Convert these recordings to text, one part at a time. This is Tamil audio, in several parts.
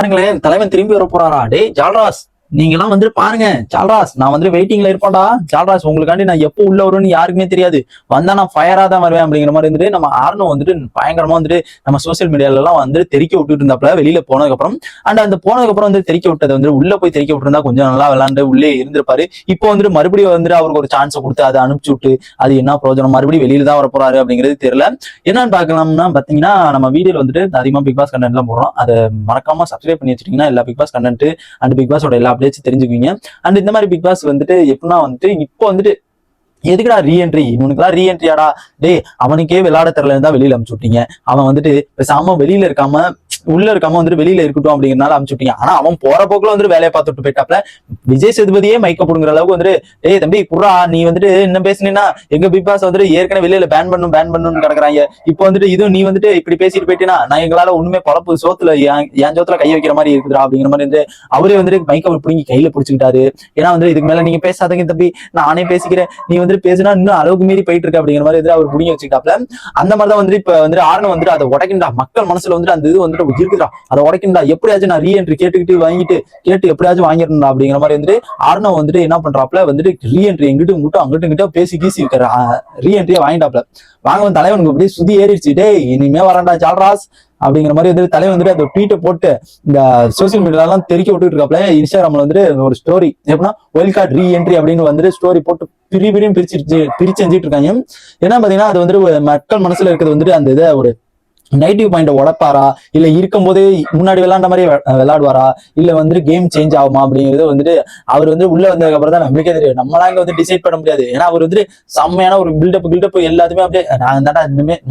பாருங்களேன், தலைவன் திரும்பி வர போறாரா? டே ஜால்ராஸ், நீங்க எல்லாம் வந்துட்டு பாருங்க. ஜால்ராஸ், நான் வந்து வெயிட்டிங்ல இருப்பேன்டா. ஜால்ராஸ், உங்களுக்காண்டி நான் எப்போ உள்ள வருவேன்னு யாருக்குமே தெரியாது. வந்தா நான் ஃபயரா தான் வருவேன் அப்படிங்கிற மாதிரி வந்துட்டு நம்ம ஆர்னோ வந்துட்டு பயங்கரமா வந்துட்டு நம்ம சோசியல் மீடியால எல்லாம் வந்து தெரிக்க விட்டுட்டு இருந்தாப்ல வெளியில போனதுக்கு அப்புறம். அண்ட் அந்த போனதுக்கு அப்புறம் வந்து தெரிக்க விட்டது வந்து உள்ள போய் தெரிக்க விட்டுருந்தா கொஞ்சம் நல்லா விளாண்டு உள்ளே இருந்திருப்பாரு. இப்போ வந்துட்டு மறுபடியும் வந்துட்டு அவருக்கு ஒரு சான்ஸ் கொடுத்து அதை அனுப்பிச்சு விட்டு அது என்ன பிரயோஜனம், மறுபடியும் வெளியில தான் வர போறாரு அப்படிங்கிறது தெரியல. என்னன்னு பாக்கலாம்னா பாத்தீங்கன்னா, நம்ம வீடியோல வந்துட்டு அதிகமா பிக் பாஸ் கண்டென்ட் எல்லாம் போடுறோம். அதை மறக்காம சப்ஸ்கிரைப் பண்ணி வச்சிட்டீங்கன்னா எல்லா Big Boss content and Big பாஸோட எல்லா அப்டேட்ஸ் தெரிஞ்சுக்குவீங்க. அண்ட் இந்த மாதிரி பிக் பாஸ் வந்துட்டு எப்படின்னா வந்துட்டு இப்போ வந்துட்டு எதுக்குடா ரீஎன்ட்ரி, இவனுக்குலாம் ரீஎன்ட்ரியாடா? டே, அவனுக்கே விளையாட தெரியல தான் வெளியில அனுப்பிச்சு விட்டீங்க. அவன் வந்துட்டு பேசாம வெளியில இருக்காம உள்ள இருக்காம வந்துட்டு வெளியில இருக்கட்டும் அப்படிங்கிறனால அனுப்பிச்சு விட்டீங்க. ஆனா அவன் போற போக்குல வந்துட்டு வேலையை பார்த்துட்டு போயிட்டாப்ல. விஜய் சேதுபதியே மைக்க போடுங்கிற அளவுக்கு வந்துட்டு, டேய் தம்பி குர்ரா, நீ வந்துட்டு என்ன பேசுனீங்கன்னா எங்க பிக் பாஸ் வந்துட்டு ஏற்கனவே வெளியில பேன் பண்ணுன்னு கிடக்குறாங்க. இப்போ வந்துட்டு இதுவும் நீ வந்துட்டு இப்படி பேசிட்டு போயிட்டீங்கன்னா நான் எங்களால ஒண்ணுமே பொழப்பு சோத்துல என் சோத்துல கை வைக்கிற மாதிரி இருக்குதுடா அப்படிங்கிற மாதிரி வந்து அவரே வந்துட்டு மைக்க பிடிங்கி கையில பிடிச்சிக்கிட்டாரு. ஏன்னா வந்து இதுக்கு மேல நீங்க பேசாதீங்க தம்பி, நானே பேசிக்கிறேன், நீ வந்துட்டு பேசினா இன்னும் அளவுக்கு மீறி போயிட்டு இருக்கு அப்படிங்கிற மாதிரி வந்து அவர் புடிங்கி வச்சுக்கிட்டாப்ல. அந்த மாதிரிதான் வந்துட்டு இப்ப வந்துட்டு ஆர்னோ வந்துட்டு அதை உடைக்கின்றா. மக்கள் மனசுல வந்துட்டு அந்த இது வந்துட்டு இருக்குதா, அதை உடைக்கின்றா. எப்படியாச்சும் நான் ரீஎன்ட்ரி கேட்டு எப்படியாச்சும் வாங்கிருந்தா அப்படிங்கிற மாதிரி வந்துட்டு ஆர்னோ வந்துட்டு என்ன பண்றாப்ல வந்துட்டு ரீஎன்ட்ரி அங்கிட்ட பேசி கீசி இருக்கிற ரீஎன்ட்ரியை வாங்கிட்டாப்ல. வாங்க தலைவனுக்கு அப்படியே சுதி ஏறிடுச்சு. டே, இனிமே வரண்டா ஜால்ராஸ் அப்படிங்கிற மாதிரி வந்து தலைவன் வந்துட்டு அந்த ட்வீட்டை போட்டு இந்த சோசியல் மீடியால எல்லாம் தெரிக்க விட்டுட்டு இருக்காப்ல. இன்ஸ்டாகிராம்ல வந்துட்டு ஒரு ஸ்டோரி எப்படின்னா ஒயில்ட் கார்டு ரீஎன்ட்ரி அப்படின்னு வந்துட்டு ஸ்டோரி போட்டு பிரிச்சு செஞ்சுட்டு இருக்காங்க. ஏன்னா பாத்தீங்கன்னா அது வந்துட்டு மக்கள் மனசுல இருக்கிறது வந்துட்டு அந்த இதை ஒரு நெகட்டிவ் பாயிண்ட் உடப்பாரா, இல்ல இருக்கும் போதே முன்னாடி விளையாண்ட மாதிரி விளையாடுவாரா, இல்ல வந்துட்டு கேம் சேஞ்ச் ஆகுமா அப்படிங்கிறது வந்துட்டு அவர் வந்து உள்ள வந்ததுக்கு அப்புறம் தான் நம்மளுக்கே தெரியும். நம்மளாம் இங்க வந்து டிசைட் பண்ண முடியாது. ஏன்னா அவர் வந்துட்டு செம்மையான ஒரு பில்டப் எல்லாத்துமே அப்படியே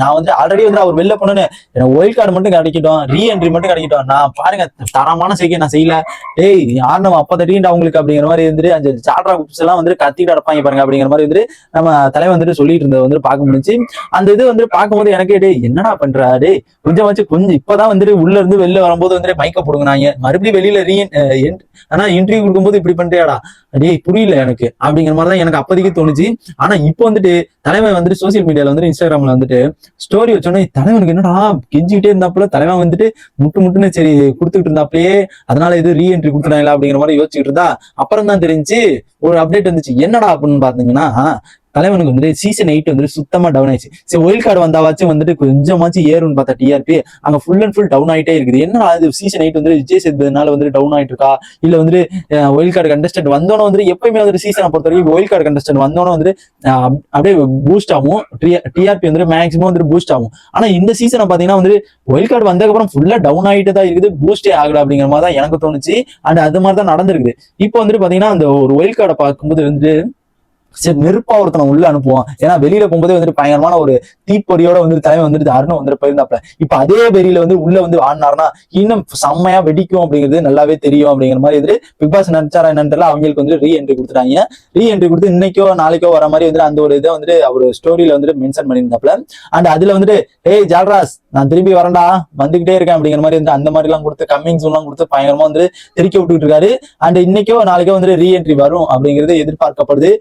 நான் வந்து ஆல்ரெடி வந்து அவர் வெளில போனேன்னு எனக்கு ஒயில்ட் கார்டு மட்டும் கிடைக்கட்டும், ரீஎன்ட்ரி மட்டும் கிடைக்கட்டும், நான் பாருங்க தரமான செய்ய நான் செய்யல. டேய் யார் நம்ம அப்ப தட்டிட்டு அவங்களுக்கு அப்படிங்கிற மாதிரி வந்துட்டு அந்த சாட்ரா குப்ஸ் எல்லாம் வந்துட்டு கத்திட்டு அடப்பாங்க பாருங்க அப்படிங்கிற மாதிரி வந்துட்டு நம்ம தலைவர் வந்துட்டு சொல்லிட்டு இருந்தது வந்து பார்க்க முடிஞ்சு. அந்த இது வந்து பார்க்கும்போது எனக்கே டே என்னடா பண்றாரு, கொஞ்சம் இப்பதான் வந்துட்டு உள்ள இருந்து வெளில வரும்போது வந்துட்டு மைக்க போடுங்க, மறுபடியும் வெளியில ஆனா இன்டர்வியூ கொடுக்கும்போது இப்படி பண்றியாடா, டேய் புரியல எனக்கு அப்படிங்கிற மாதிரிதான் எனக்கு அப்போதைக்கு தோணுச்சு. ஆனா இப்போ வந்துட்டு தலைவன் வந்துட்டு சோசியல் மீடியால வந்துட்டு இன்ஸ்டாகிராம்ல வந்துட்டு ஸ்டோரி வச்சோன்னே தலைவனுக்கு என்னடா கெஞ்சிக்கிட்டே இருந்தாப்புல. தலைவன் வந்துட்டு முட்டுன்னு சரி கொடுத்துட்டு இருந்தாப்லயே, அதனால இது ரீஎன்ட்ரி கொடுத்துட்டாங்களா அப்படிங்கிற மாதிரி யோசிச்சுட்டு இருந்தா அப்புறம் தான் தெரிஞ்சு ஒரு அப்டேட் வந்துச்சு. என்னடா அப்படின்னு பாத்தீங்கன்னா, தலைவனுக்கு வந்துட்டு சீசன் 8 வந்துட்டு சுத்தமா டவுன் ஆயிடுச்சு. சரி ஒயில்ட் கார்டு வந்தாவாச்சும் வந்துட்டு கொஞ்சமாச்சும் ஏறும்னு பார்த்தா டிஆர்பி அங்க ஃபுல் அண்ட் ஃபுல் டவுன் ஆயிட்டே இருக்குது. என்ன அது சீசன் 8 வந்து விஜய் சேதுபதினால வந்துட்டு டவுன் ஆயிட்டு இருக்கா, இல்ல வந்துட்டு ஒயில்ட் கார்டு கண்டஸ்டன்ட் வந்தோன்னு வந்துட்டு எப்பயுமே வந்துட்டு சீசனை பொறுத்த வரைக்கும் ஒயில்ட் கார்டு கண்டஸ்டன்ட் வந்தோன்னு வந்துட்டு அப்படியே பூஸ்ட் ஆகும், டிஆர்பி வந்துட்டு மேக்ஸிமம் வந்துட்டு பூஸ்ட் ஆகும். ஆனா இந்த சீசனை பாத்தீங்கன்னா வந்துட்டு ஒயில்ட் கார்டு வந்ததுக்கு அப்புறம் ஃபுல்லா டவுன் ஆகிட்டு தான் இருக்குது, பூஸ்டே ஆகல அப்படிங்கிற மாதிரி தான் எனக்கு தோணுச்சு. அண்ட் அது மாதிரி தான் நடந்திருக்குது. இப்போ வந்துட்டு பாத்தீங்கன்னா அந்த ஒரு ஒயில்ட் கார்டை பார்க்கும்போது வந்து சரி நெருப்பா ஒருத்தனை உள்ள அனுப்புவான். ஏன்னா வெளியில போகும்போதே வந்துட்டு பயங்கரமான ஒரு தீப்பொறியோட வந்துட்டு தலைவன் வந்துட்டு அருண் வந்துட்டு போயிருந்தாப்ல. இப்ப அதே வெறியில வந்து உள்ள வந்து ஆடினார்னா இன்னும் செம்மையா வெடிக்கும் அப்படிங்கிறது நல்லாவே தெரியும் அப்படிங்கிற மாதிரி வந்துட்டு பிக் பாஸ் நினைச்சாரா என்னன்னு தெரியல, அவங்களுக்கு வந்து ரீஎன்ட்ரி கொடுத்துட்டாங்க. ரீஎன்ட்ரி கொடுத்து இன்னைக்கோ நாளைக்கோ வர மாதிரி வந்துட்டு அந்த ஒரு இதை வந்துட்டு அவர் ஸ்டோரியில வந்துட்டு மென்ஷன் பண்ணியிருந்தாப்ல. அண்ட் அதுல வந்துட்டு ஏய் ஜால்ராஸ், நான் திரும்பி வரேன்டா, வந்துகிட்டே இருக்கேன் அப்படிங்கிற மாதிரி வந்து அந்த மாதிரி எல்லாம் கொடுத்து கம்மிங் சூன் எல்லாம் கொடுத்து பயங்கரமா வந்து தெரிக்க விட்டுட்டு இருக்காரு. அண்ட் இன்னைக்கோ நாளைக்கோ வந்துட்டு ரீஎன்ட்ரி வரும் அப்படிங்கிறது எதிர்பார்க்கப்படுது.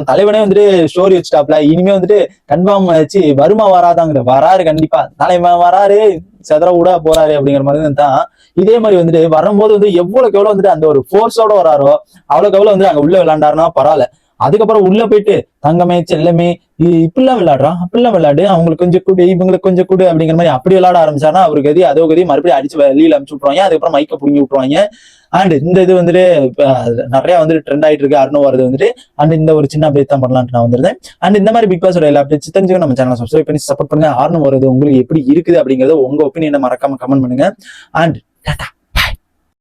தலைவனே வந்துட்டு ஸ்டோரி வச்சுட்டாப்ல. இனிமே வந்துட்டு கன்ஃபார்ம் ஆச்சு வருமா வராதாங்கிற, வராரு கண்டிப்பா, தலைவன் வராரு, செதற விட போறாரு அப்படிங்கிற மாதிரி தான். இதே மாதிரி வந்துட்டு வரும்போது வந்து எவ்வளவுக்கு எவ்வளவு வந்துட்டு அந்த ஒரு ஃபோர்ஸோட வராரோ அவ்வளவுக்கு எவ்வளவு வந்து அங்க உள்ள விளையாண்டாருன்னா பரவாயில்ல. அதுக்கப்புறம் உள்ள போயிட்டு தங்கமே செல்லமே இப்படிலாம் விளையாடுறான், அப்படிலாம் விளையாடு, அவங்களுக்கு கொஞ்சம் கூடு இவங்களுக்கு கொஞ்சம் கூடு அப்படிங்கிற மாதிரி அப்படி விளையாட ஆரம்பிச்சாருன்னா அவருக்கு கதி அதோ கதி மறுபடியும் அடிச்சு வெளியில அனுப்பிச்சு விட்டுருவாங்க. அதுக்கப்புறம் மைக்க புடுங்கி விட்டுருவாங்க. அண்ட் இந்த இது வந்துட்டு நிறைய வந்துட்டு ட்ரெண்ட் ஆயிட்டு இருக்கு அருண் வரது வந்துட்டு. அண்ட் இந்த ஒரு சின்ன அப்டேட் தான் பண்ணலான்ட்டு நான் வந்திருந்தேன். அண்ட் இந்த மாதிரி பிக் பாஸோட எல்லா அப்டேட்ஸ் தெரிஞ்சுக்க நம்ம சேனலை சப்ஸ்கிரைப் பண்ணி சப்போர்ட் பண்ணுங்க. அருண் வரது உங்களுக்கு எப்படி இருக்குது அப்படிங்கறத உங்க ஒப்பீனியனை மறக்காம கமெண்ட் பண்ணுங்க. அண்ட் டாடா.